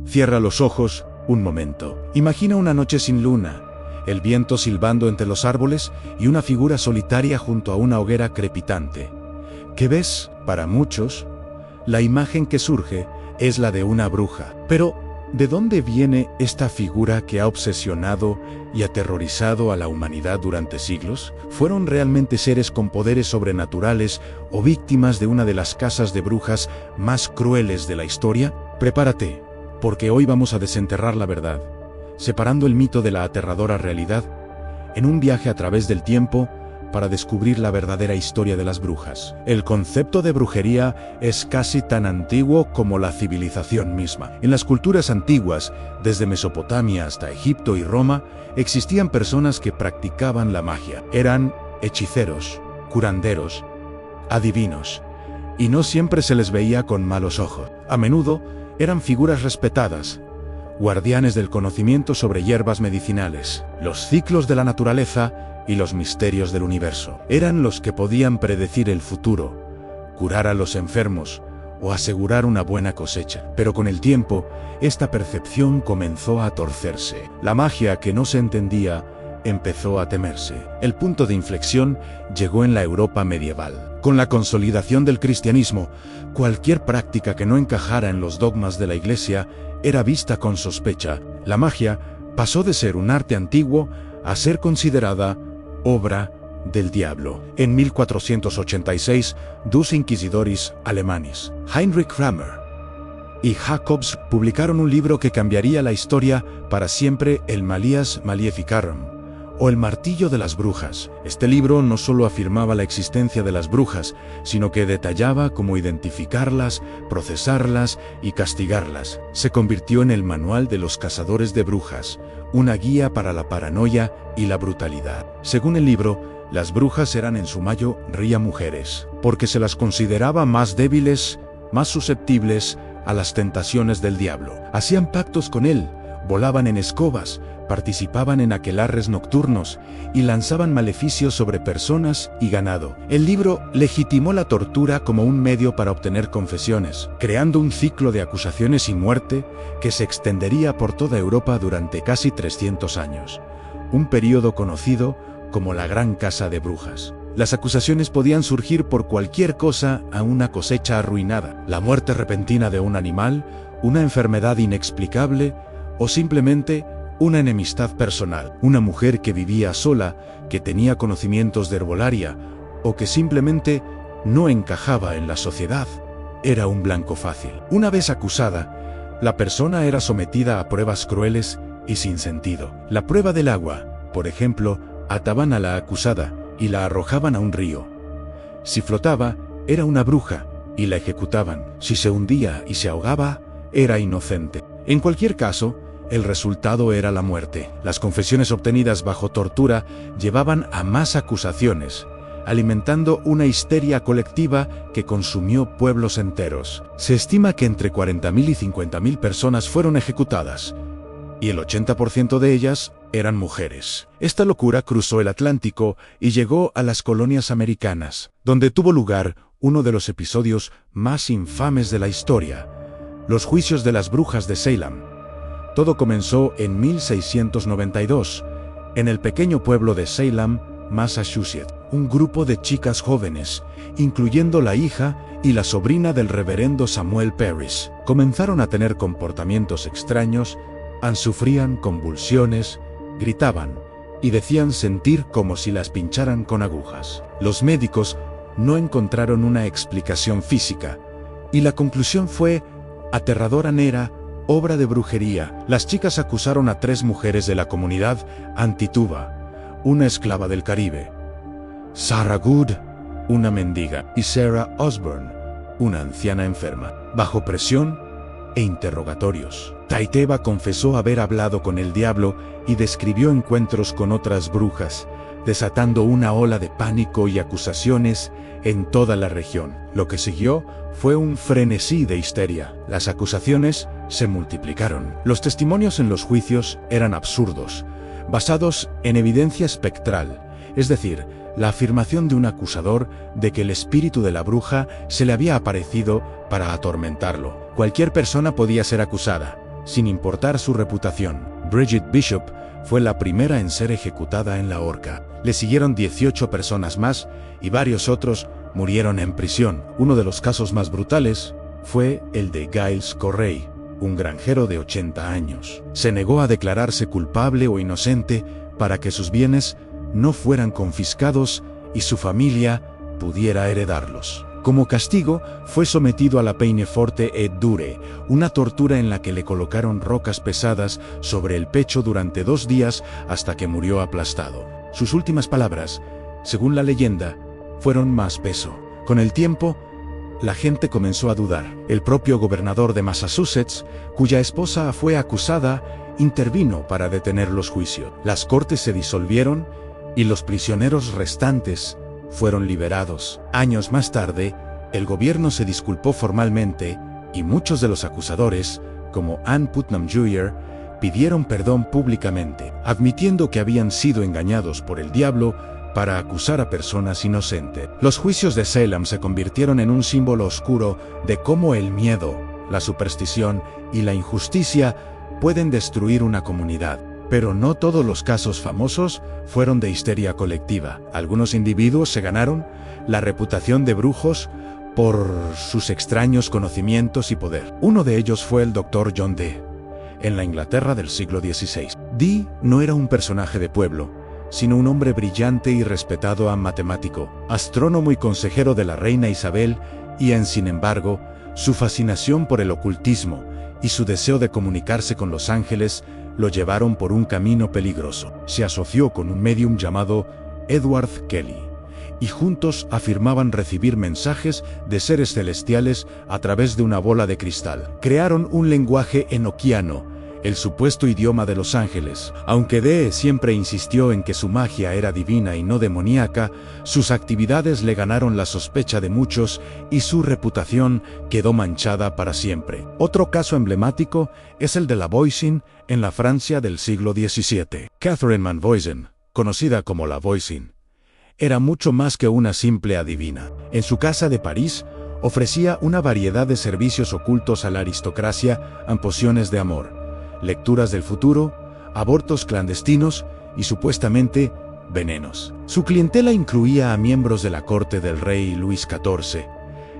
Cierra los ojos un momento. Imagina una noche sin luna, el viento silbando entre los árboles y una figura solitaria junto a una hoguera crepitante. ¿Qué ves? Para muchos, la imagen que surge es la de una bruja. Pero, ¿de dónde viene esta figura que ha obsesionado y aterrorizado a la humanidad durante siglos? ¿Fueron realmente seres con poderes sobrenaturales o víctimas de una de las cazas de brujas más crueles de la historia? Prepárate, porque hoy vamos a desenterrar la verdad, separando el mito de la aterradora realidad, en un viaje a través del tiempo para descubrir la verdadera historia de las brujas. El concepto de brujería es casi tan antiguo como la civilización misma. En las culturas antiguas, desde Mesopotamia hasta Egipto y Roma, existían personas que practicaban la magia. Eran hechiceros, curanderos, adivinos, y no siempre se les veía con malos ojos. A menudo eran figuras respetadas, guardianes del conocimiento sobre hierbas medicinales, los ciclos de la naturaleza y los misterios del universo. Eran los que podían predecir el futuro, curar a los enfermos o asegurar una buena cosecha. Pero con el tiempo, esta percepción comenzó a torcerse. La magia que no se entendía empezó a temerse. El punto de inflexión llegó en la Europa medieval. Con la consolidación del cristianismo, cualquier práctica que no encajara en los dogmas de la Iglesia era vista con sospecha. La magia pasó de ser un arte antiguo a ser considerada obra del diablo. En 1486, dos inquisidores alemanes, Heinrich Kramer y Jacobs, publicaron un libro que cambiaría la historia para siempre, el Malleus Maleficarum, o el martillo de las brujas. Este libro no solo afirmaba la existencia de las brujas, sino que detallaba cómo identificarlas, procesarlas y castigarlas. Se convirtió en el manual de los cazadores de brujas, una guía para la paranoia y la brutalidad. Según el libro, las brujas eran en su mayoría mujeres, porque se las consideraba más débiles, más susceptibles a las tentaciones del diablo. Hacían pactos con él, volaban en escobas, participaban en aquelarres nocturnos y lanzaban maleficios sobre personas y ganado. El libro legitimó la tortura como un medio para obtener confesiones, creando un ciclo de acusaciones y muerte que se extendería por toda Europa durante casi 300 años, un período conocido como la Gran Caza de Brujas. Las acusaciones podían surgir por cualquier cosa, a una cosecha arruinada, la muerte repentina de un animal, una enfermedad inexplicable o simplemente una enemistad personal. Una mujer que vivía sola, que tenía conocimientos de herbolaria o que simplemente no encajaba en la sociedad, era un blanco fácil. Una vez acusada, la persona era sometida a pruebas crueles y sin sentido. La prueba del agua, por ejemplo, ataban a la acusada y la arrojaban a un río. Si flotaba, era una bruja y la ejecutaban. Si se hundía y se ahogaba, era inocente. En cualquier caso, el resultado era la muerte. Las confesiones obtenidas bajo tortura llevaban a más acusaciones, alimentando una histeria colectiva que consumió pueblos enteros. Se estima que entre 40.000 y 50.000 personas fueron ejecutadas, y el 80% de ellas eran mujeres. Esta locura cruzó el Atlántico y llegó a las colonias americanas, donde tuvo lugar uno de los episodios más infames de la historia, los juicios de las brujas de Salem. Todo comenzó en 1692, en el pequeño pueblo de Salem, Massachusetts. Un grupo de chicas jóvenes, incluyendo la hija y la sobrina del reverendo Samuel Parris, comenzaron a tener comportamientos extraños, sufrían convulsiones, gritaban y decían sentir como si las pincharan con agujas. Los médicos no encontraron una explicación física, y la conclusión fue aterradora, era obra de brujería. Las chicas acusaron a 3 mujeres de la comunidad Antituba, una esclava del Caribe, Sarah Good, una mendiga, y Sarah Osborne, una anciana enferma. Bajo presión e interrogatorios, Taiteva confesó haber hablado con el diablo y describió encuentros con otras brujas, desatando una ola de pánico y acusaciones en toda la región. Lo que siguió fue un frenesí de histeria. Las acusaciones se multiplicaron. Los testimonios en los juicios eran absurdos, basados en evidencia espectral, es decir, la afirmación de un acusador de que el espíritu de la bruja se le había aparecido para atormentarlo. Cualquier persona podía ser acusada, sin importar su reputación. Bridget Bishop fue la primera en ser ejecutada en la horca. Le siguieron 18 personas más y varios otros murieron en prisión. Uno de los casos más brutales fue el de Giles Corey, un granjero de 80 años. Se negó a declararse culpable o inocente para que sus bienes no fueran confiscados y su familia pudiera heredarlos. Como castigo, fue sometido a la peine forte et dure, una tortura en la que le colocaron rocas pesadas sobre el pecho durante 2 días hasta que murió aplastado. Sus últimas palabras, según la leyenda, fueron más peso. Con el tiempo, la gente comenzó a dudar. El propio gobernador de Massachusetts, cuya esposa fue acusada, intervino para detener los juicios. Las cortes se disolvieron y los prisioneros restantes fueron liberados. Años más tarde, el gobierno se disculpó formalmente y muchos de los acusadores, como Ann Putnam Jr., pidieron perdón públicamente, admitiendo que habían sido engañados por el diablo para acusar a personas inocentes. Los juicios de Salem se convirtieron en un símbolo oscuro de cómo el miedo, la superstición y la injusticia pueden destruir una comunidad. Pero no todos los casos famosos fueron de histeria colectiva. Algunos individuos se ganaron la reputación de brujos por sus extraños conocimientos y poder. Uno de ellos fue el Dr. John Dee, en la Inglaterra del siglo XVI. Dee no era un personaje de pueblo, sino un hombre brillante y respetado matemático, astrónomo y consejero de la reina Isabel, sin embargo, su fascinación por el ocultismo y su deseo de comunicarse con los ángeles lo llevaron por un camino peligroso. Se asoció con un médium llamado Edward Kelly, y juntos afirmaban recibir mensajes de seres celestiales a través de una bola de cristal. Crearon un lenguaje enoquiano, el supuesto idioma de los ángeles. Aunque Dee siempre insistió en que su magia era divina y no demoníaca, sus actividades le ganaron la sospecha de muchos y su reputación quedó manchada para siempre. Otro caso emblemático es el de la Voisin en la Francia del siglo XVII. Catherine Van Voisin, conocida como la Voisin, era mucho más que una simple adivina. En su casa de París, ofrecía una variedad de servicios ocultos a la aristocracia, pociones de amor, lecturas del futuro, abortos clandestinos y supuestamente venenos. Su clientela incluía a miembros de la corte del rey Luis XIV.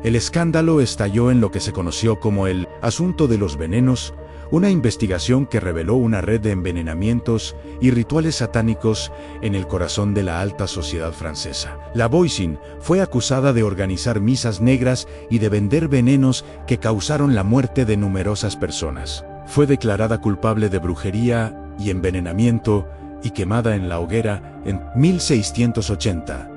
El escándalo estalló en lo que se conoció como el asunto de los venenos, una investigación que reveló una red de envenenamientos y rituales satánicos en el corazón de la alta sociedad francesa. La Voisin fue acusada de organizar misas negras y de vender venenos que causaron la muerte de numerosas personas. Fue declarada culpable de brujería y envenenamiento y quemada en la hoguera en 1680.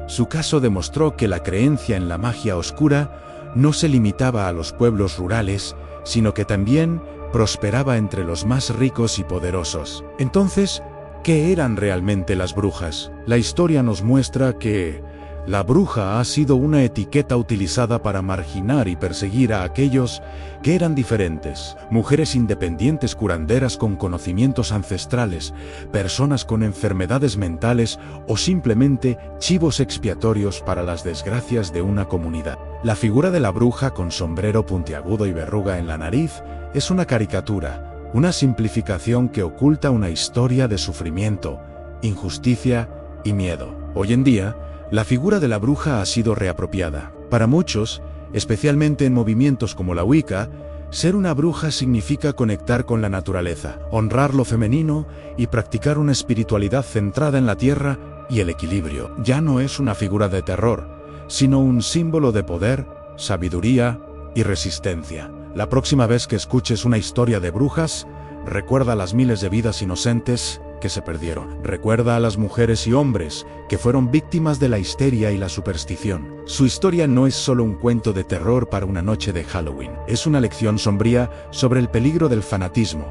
Su caso demostró que la creencia en la magia oscura no se limitaba a los pueblos rurales, sino que también prosperaba entre los más ricos y poderosos. Entonces, ¿qué eran realmente las brujas? La historia nos muestra que la bruja ha sido una etiqueta utilizada para marginar y perseguir a aquellos que eran diferentes. Mujeres independientes curanderas con conocimientos ancestrales, personas con enfermedades mentales o simplemente chivos expiatorios para las desgracias de una comunidad. La figura de la bruja con sombrero puntiagudo y verruga en la nariz es una caricatura, una simplificación que oculta una historia de sufrimiento, injusticia y miedo. Hoy en día, la figura de la bruja ha sido reapropiada. Para muchos, especialmente en movimientos como la Wicca, ser una bruja significa conectar con la naturaleza, honrar lo femenino y practicar una espiritualidad centrada en la tierra y el equilibrio. Ya no es una figura de terror, sino un símbolo de poder, sabiduría y resistencia. La próxima vez que escuches una historia de brujas, recuerda las miles de vidas inocentes que se perdieron. Recuerda a las mujeres y hombres que fueron víctimas de la histeria y la superstición. Su historia no es solo un cuento de terror para una noche de Halloween. Es una lección sombría sobre el peligro del fanatismo,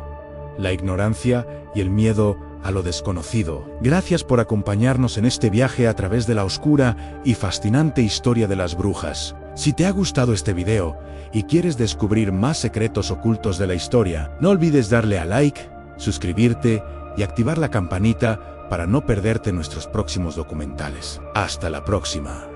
la ignorancia y el miedo a lo desconocido. Gracias por acompañarnos en este viaje a través de la oscura y fascinante historia de las brujas. Si te ha gustado este video y quieres descubrir más secretos ocultos de la historia, no olvides darle a like, suscribirte y activar la campanita para no perderte nuestros próximos documentales. Hasta la próxima.